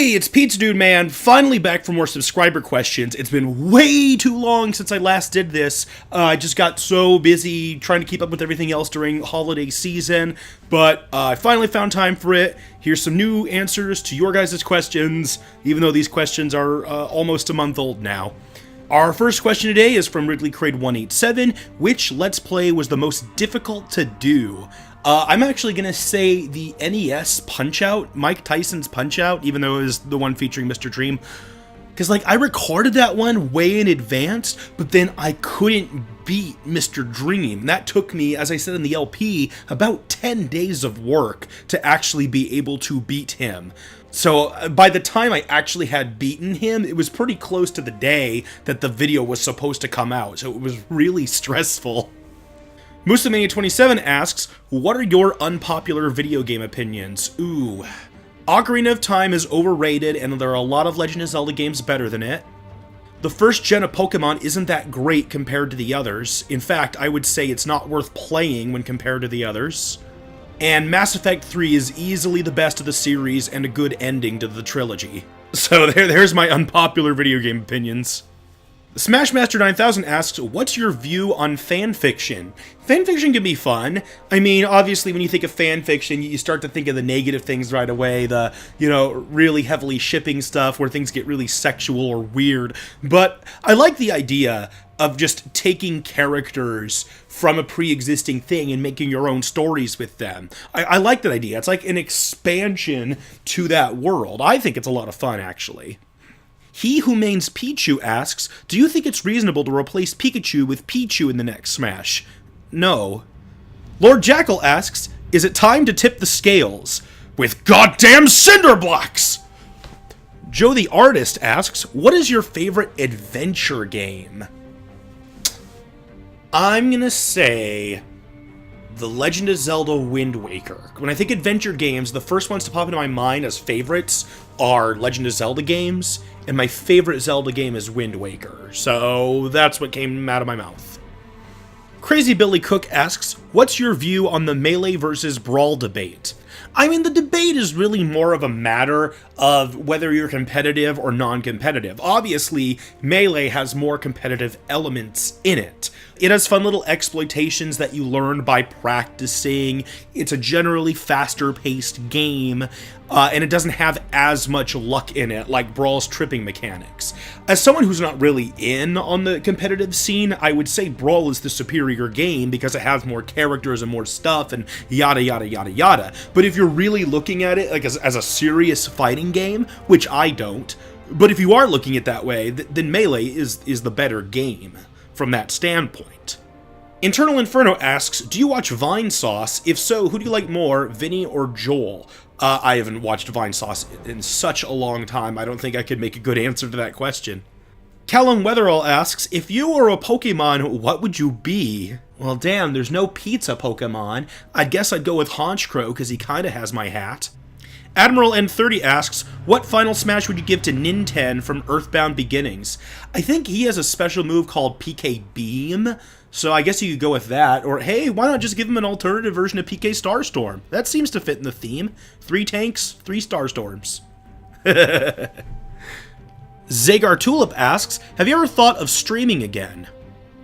Hey, it's Pizza Dude Man, finally back for more subscriber questions. It's been way too long since I last did this. I just got so busy trying to keep up with everything else during holiday season, but I finally found time for it. Here's some new answers to your guys' questions, even though these questions are almost a month old now. Our first question today is from Ridley Crade 187. Which Let's Play was the most difficult to do? I'm actually going to say the NES Punch-Out, Mike Tyson's Punch-Out, even though it was the one featuring Mr. Dream. Because, I recorded that one way in advance, but then I couldn't beat Mr. Dream. That took me, as I said in the LP, about 10 days of work to actually be able to beat him. So, by the time I actually had beaten him, it was pretty close to the day that the video was supposed to come out, so it was really stressful. Musamania27 asks, what are your unpopular video game opinions? Ooh. Ocarina of Time is overrated, and there are a lot of Legend of Zelda games better than it. The first gen of Pokemon isn't that great compared to the others. In fact, I would say it's not worth playing when compared to the others. And Mass Effect 3 is easily the best of the series and a good ending to the trilogy. So there's my unpopular video game opinions. Smashmaster 9000 asks, what's your view on fanfiction? Fanfiction can be fun. I mean, obviously when you think of fanfiction, you start to think of the negative things right away, the, really heavily shipping stuff where things get really sexual or weird. But I like the idea of just taking characters from a pre-existing thing and making your own stories with them. I like that idea. It's like an expansion to that world. I think it's a lot of fun, actually. He Who Mains Pichu asks, do you think it's reasonable to replace Pikachu with Pichu in the next Smash? No. Lord Jackal asks, is it time to tip the scales? With goddamn cinder blocks! Joe the Artist asks, what is your favorite adventure game? I'm gonna say The Legend of Zelda Wind Waker. When I think adventure games, the first ones to pop into my mind as favorites are Legend of Zelda games, and my favorite Zelda game is Wind Waker, so that's what came out of my mouth. Crazy Billy Cook asks, what's your view on the Melee versus Brawl debate? I mean, the debate is really more of a matter of whether you're competitive or non-competitive. Obviously, Melee has more competitive elements in it. It has fun little exploitations that you learn by practicing. It's a generally faster-paced game, and it doesn't have as much luck in it like Brawl's tripping mechanics. As someone who's not really in on the competitive scene, I would say Brawl is the superior game because it has more characters and more stuff and yada yada yada yada. But if you're really looking at it like as a serious fighting game, which I don't, but if you are looking at it that way, then Melee is the better game from that standpoint. Internal Inferno asks, do you watch Vinesauce? If so, who do you like more, Vinny or Joel? I haven't watched Vinesauce in such a long time, I don't think I could make a good answer to that question. Callum Weatherall asks, if you were a Pokemon, what would you be? Well, damn, there's no pizza Pokemon. I guess I'd go with Honchkrow, because he kinda has my hat. Admiral N30 asks, what final smash would you give to Ninten from Earthbound Beginnings? I think he has a special move called PK Beam, so I guess you could go with that. Or, hey, why not just give him an alternative version of PK Starstorm? That seems to fit in the theme. 3 tanks, 3 Starstorms. Zagar Tulip asks, have you ever thought of streaming again?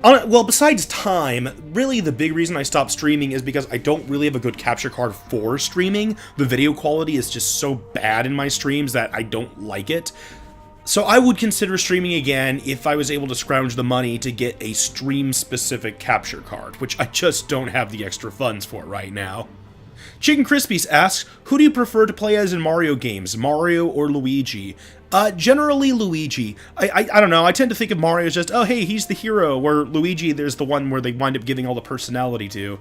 Well, besides time, really the big reason I stopped streaming is because I don't really have a good capture card for streaming. The video quality is just so bad in my streams that I don't like it. So I would consider streaming again if I was able to scrounge the money to get a stream-specific capture card, which I just don't have the extra funds for right now. Chicken Crispies asks, who do you prefer to play as in Mario games, Mario or Luigi? Generally Luigi. I don't know, I tend to think of Mario as just, oh hey, he's the hero, where Luigi, there's the one where they wind up giving all the personality to.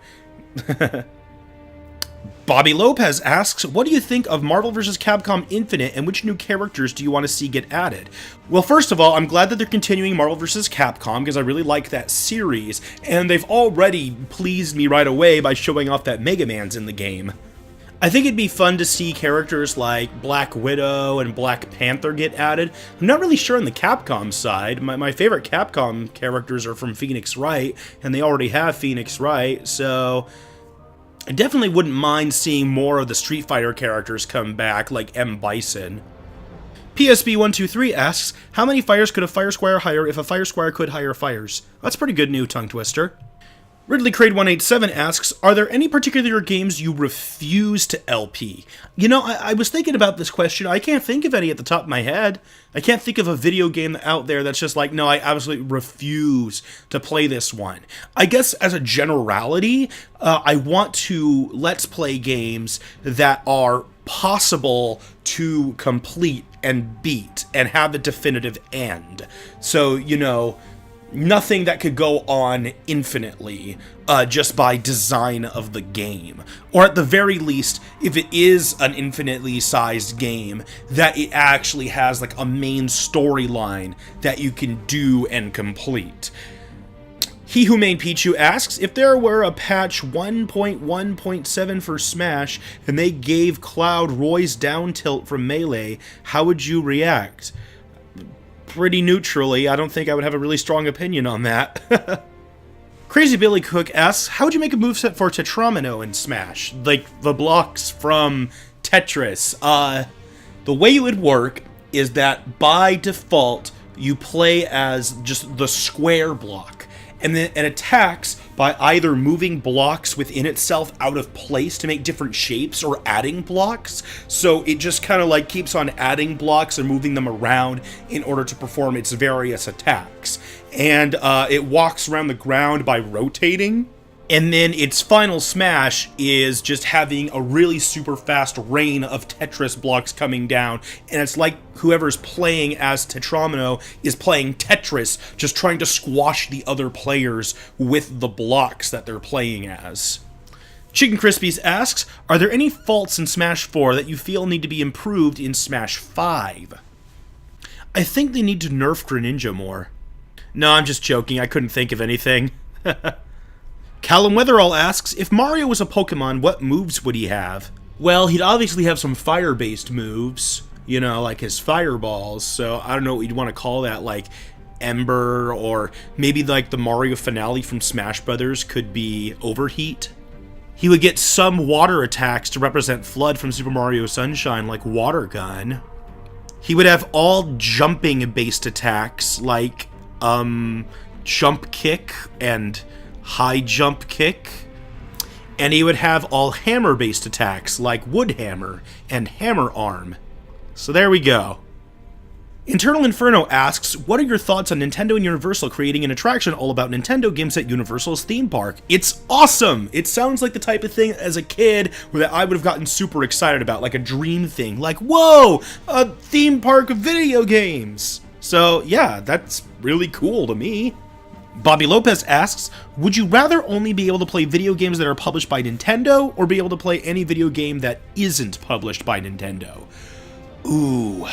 Bobby Lopez asks, what do you think of Marvel vs. Capcom Infinite, and which new characters do you want to see get added? Well, first of all, I'm glad that they're continuing Marvel vs. Capcom, because I really like that series, and they've already pleased me right away by showing off that Mega Man's in the game. I think it'd be fun to see characters like Black Widow and Black Panther get added. I'm not really sure on the Capcom side. My favorite Capcom characters are from Phoenix Wright, and they already have Phoenix Wright, so I definitely wouldn't mind seeing more of the Street Fighter characters come back, like M. Bison. PSB123 asks, how many fires could a fire squire hire if a fire squire could hire fires? That's a pretty good new tongue twister. Ridley Crade 187 asks, are there any particular games you refuse to LP? You know, I was thinking about this question. I can't think of any at the top of my head. I can't think of a video game out there that's just like, no, I absolutely refuse to play this one. I guess as a generality, I want to let's play games that are possible to complete and beat and have a definitive end. So, you know, nothing that could go on infinitely just by design of the game. Or at the very least, if it is an infinitely sized game, that it actually has like a main storyline that you can do and complete. He Who Made Pichu asks, if there were a patch 1.1.7 for Smash and they gave Cloud Roy's down tilt from Melee, how would you react? Pretty neutrally. I don't think I would have a really strong opinion on that. Crazy Billy Cook asks, how would you make a moveset for Tetramino in Smash? Like the blocks from Tetris. The way it would work is that by default, you play as just the square block. And then it attacks by either moving blocks within itself out of place to make different shapes or adding blocks. So it just kind of like keeps on adding blocks and moving them around in order to perform its various attacks. And it walks around the ground by rotating. And then its final smash is just having a really super fast rain of Tetris blocks coming down. And it's like whoever's playing as Tetramino is playing Tetris, just trying to squash the other players with the blocks that they're playing as. Chicken Crispies asks, are there any faults in Smash 4 that you feel need to be improved in Smash 5? I think they need to nerf Greninja more. No, I'm just joking. I couldn't think of anything. Callum Weatherall asks, if Mario was a Pokemon, what moves would he have? Well, he'd obviously have some fire-based moves, you know, like his fireballs, so I don't know what you'd want to call that, like Ember, or maybe like the Mario finale from Smash Brothers could be Overheat. He would get some water attacks to represent Flood from Super Mario Sunshine, like Water Gun. He would have all jumping-based attacks, like, Jump Kick and High Jump Kick, and he would have all hammer-based attacks like Wood Hammer and Hammer Arm. So there we go. Internal Inferno asks, what are your thoughts on Nintendo and Universal creating an attraction all about Nintendo games at Universal's theme park? It's awesome! It sounds like the type of thing as a kid that I would have gotten super excited about, like a dream thing. Like, whoa! A theme park of video games! So yeah, that's really cool to me. Bobby Lopez asks, would you rather only be able to play video games that are published by Nintendo, or be able to play any video game that isn't published by Nintendo? Ooh.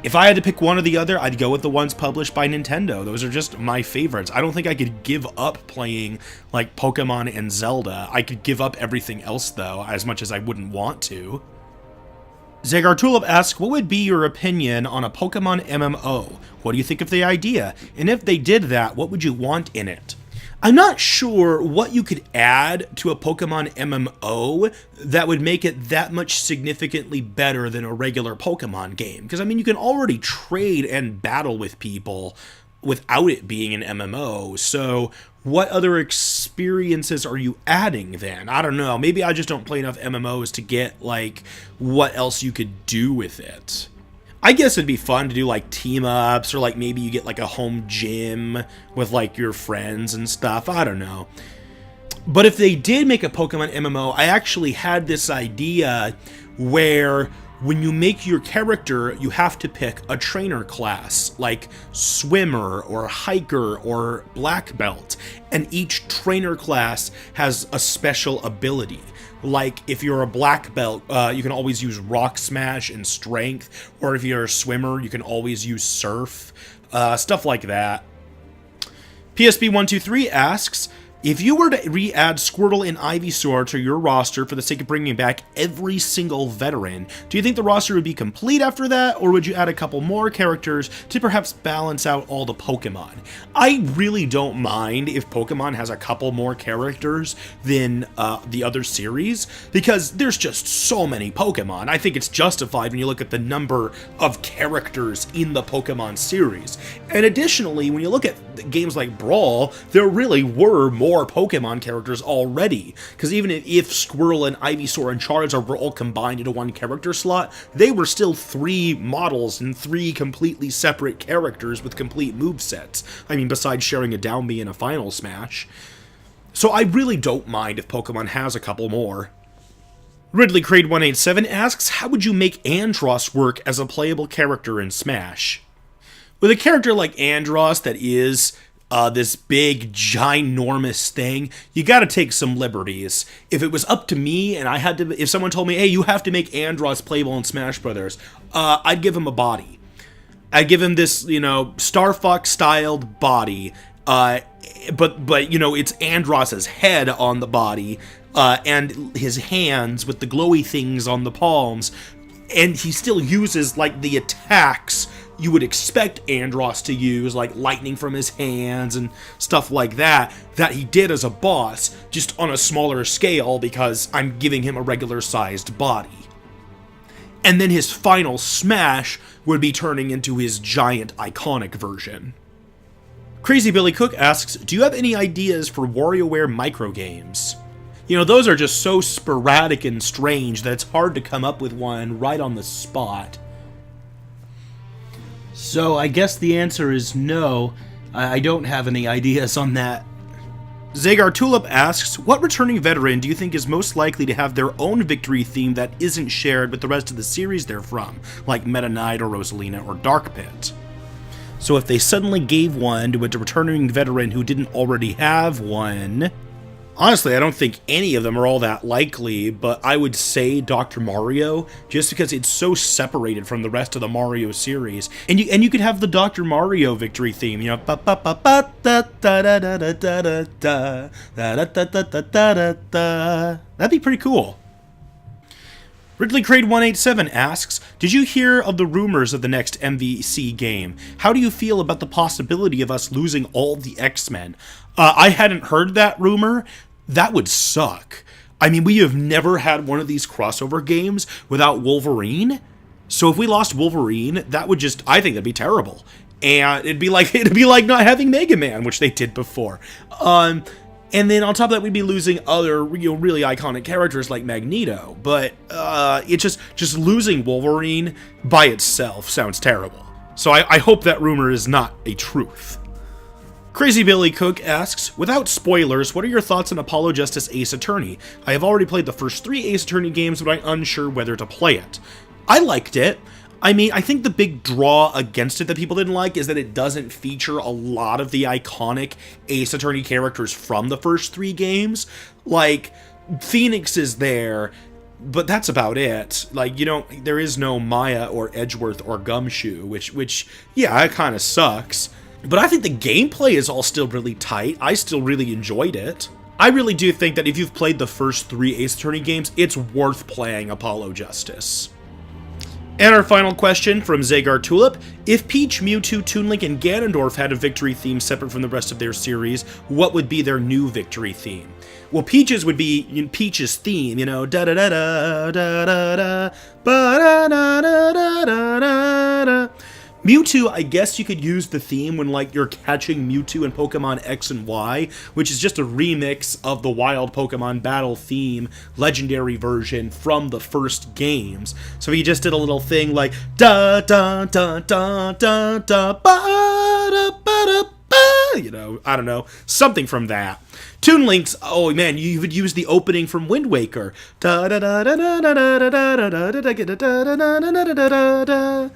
If I had to pick one or the other, I'd go with the ones published by Nintendo. Those are just my favorites. I don't think I could give up playing, like, Pokemon and Zelda. I could give up everything else, though, as much as I wouldn't want to. Zagar Tulip asks, what would be your opinion on a Pokemon MMO? What do you think of the idea? And if they did that, what would you want in it? I'm not sure what you could add to a Pokemon MMO that would make it that much significantly better than a regular Pokemon game. Because, I mean, you can already trade and battle with people without it being an MMO, so what other experiences are you adding then? I don't know. Maybe I just don't play enough MMOs to get, like, what else you could do with it. I guess it'd be fun to do, like, team-ups, or, like, maybe you get, like, a home gym with, like, your friends and stuff. I don't know. But if they did make a Pokemon MMO, I actually had this idea where when you make your character, you have to pick a trainer class, like swimmer or hiker or black belt, and each trainer class has a special ability. Like, if you're a black belt, you can always use rock smash and strength, or if you're a swimmer, you can always use surf, stuff like that. PSB123 asks, If you were to re-add Squirtle and Ivysaur to your roster for the sake of bringing back every single veteran, do you think the roster would be complete after that, or would you add a couple more characters to perhaps balance out all the Pokemon? I really don't mind if Pokemon has a couple more characters than the other series, because there's just so many Pokemon. I think it's justified when you look at the number of characters in the Pokemon series. And additionally, when you look at games like Brawl, there really were more Pokemon characters already, because even if Squirtle and Ivysaur and Charizard were all combined into one character slot, they were still 3 models and 3 completely separate characters with complete movesets. I mean, besides sharing a Down B and a Final Smash. So I really don't mind if Pokemon has a couple more. Ridley Crade 187 asks, how would you make Andross work as a playable character in Smash? With a character like Andross that is this big, ginormous thing, you gotta take some liberties. If it was up to me and if someone told me, hey, you have to make Andross playable in Smash Brothers, I'd give him a body. I'd give him this, Star Fox styled body, but it's Andross's head on the body, and his hands with the glowy things on the palms, and he still uses, like, the attacks you would expect Andross to use, like lightning from his hands and stuff like that he did as a boss, just on a smaller scale because I'm giving him a regular-sized body. And then his final smash would be turning into his giant, iconic version. Crazy Billy Cook asks, do you have any ideas for WarioWare microgames? Those are just so sporadic and strange that it's hard to come up with one right on the spot. So I guess the answer is no. I don't have any ideas on that. Zagar Tulip asks, what returning veteran do you think is most likely to have their own victory theme that isn't shared with the rest of the series they're from, like Meta Knight or Rosalina or Dark Pit? So if they suddenly gave one to a returning veteran who didn't already have one... Honestly, I don't think any of them are all that likely, but I would say Dr. Mario, just because it's so separated from the rest of the Mario series. And you could have the Dr. Mario victory theme, that'd be pretty cool. Ridley Crade 187 asks, did you hear of the rumors of the next MVC game? How do you feel about the possibility of us losing all the X-Men? I hadn't heard that rumor. That would suck. I mean, we have never had one of these crossover games without Wolverine. So if we lost Wolverine, I think that'd be terrible. And it'd be like not having Mega Man, which they did before. And then on top of that, we'd be losing other really iconic characters like Magneto. But it just losing Wolverine by itself sounds terrible. So I hope that rumor is not a truth. Crazy Billy Cook asks, without spoilers, what are your thoughts on Apollo Justice Ace Attorney? I have already played the first 3 Ace Attorney games, but I'm unsure whether to play it. I liked it. I mean, I think the big draw against it that people didn't like is that it doesn't feature a lot of the iconic Ace Attorney characters from the first 3 games. Like, Phoenix is there, but that's about it. Like, there is no Maya or Edgeworth or Gumshoe, which yeah, it kind of sucks. But I think the gameplay is all still really tight. I still really enjoyed it. I really do think that if you've played the first 3 Ace Attorney games, it's worth playing Apollo Justice. And our final question from Zagar Tulip. If Peach, Mewtwo, Toon Link, and Ganondorf had a victory theme separate from the rest of their series, what would be their new victory theme? Well, Peach's would be Peach's theme, da-da-da-da, ba-da-da-da-da-da-da. Mewtwo, I guess you could use the theme when, like, you're catching Mewtwo in Pokemon X and Y, which is just a remix of the Wild Pokemon Battle theme, legendary version from the first games. So if you just did a little thing like da da da da da da ba da ba da ba, I don't know, something from that. Toon Link's, oh man, you would use the opening from Wind Waker. Da da da da da da da da da da da da da da.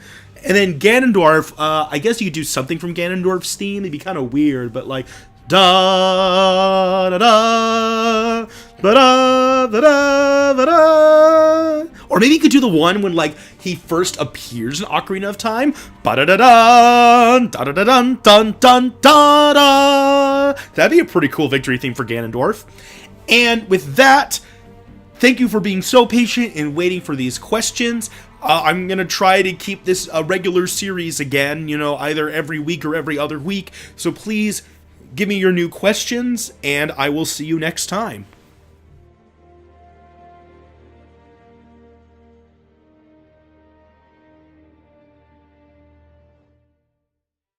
And then Ganondorf, I guess you could do something from Ganondorf's theme. It'd be kind of weird, but like da da da da da da da da. Or maybe you could do the one when, like, he first appears in Ocarina of Time. Ba-da-da-dun, da-da-da-dun, dun, dun, da-da. That'd be a pretty cool victory theme for Ganondorf. And with that, thank you for being so patient and waiting for these questions. I'm going to try to keep this a regular series again, either every week or every other week. So please give me your new questions, and I will see you next time.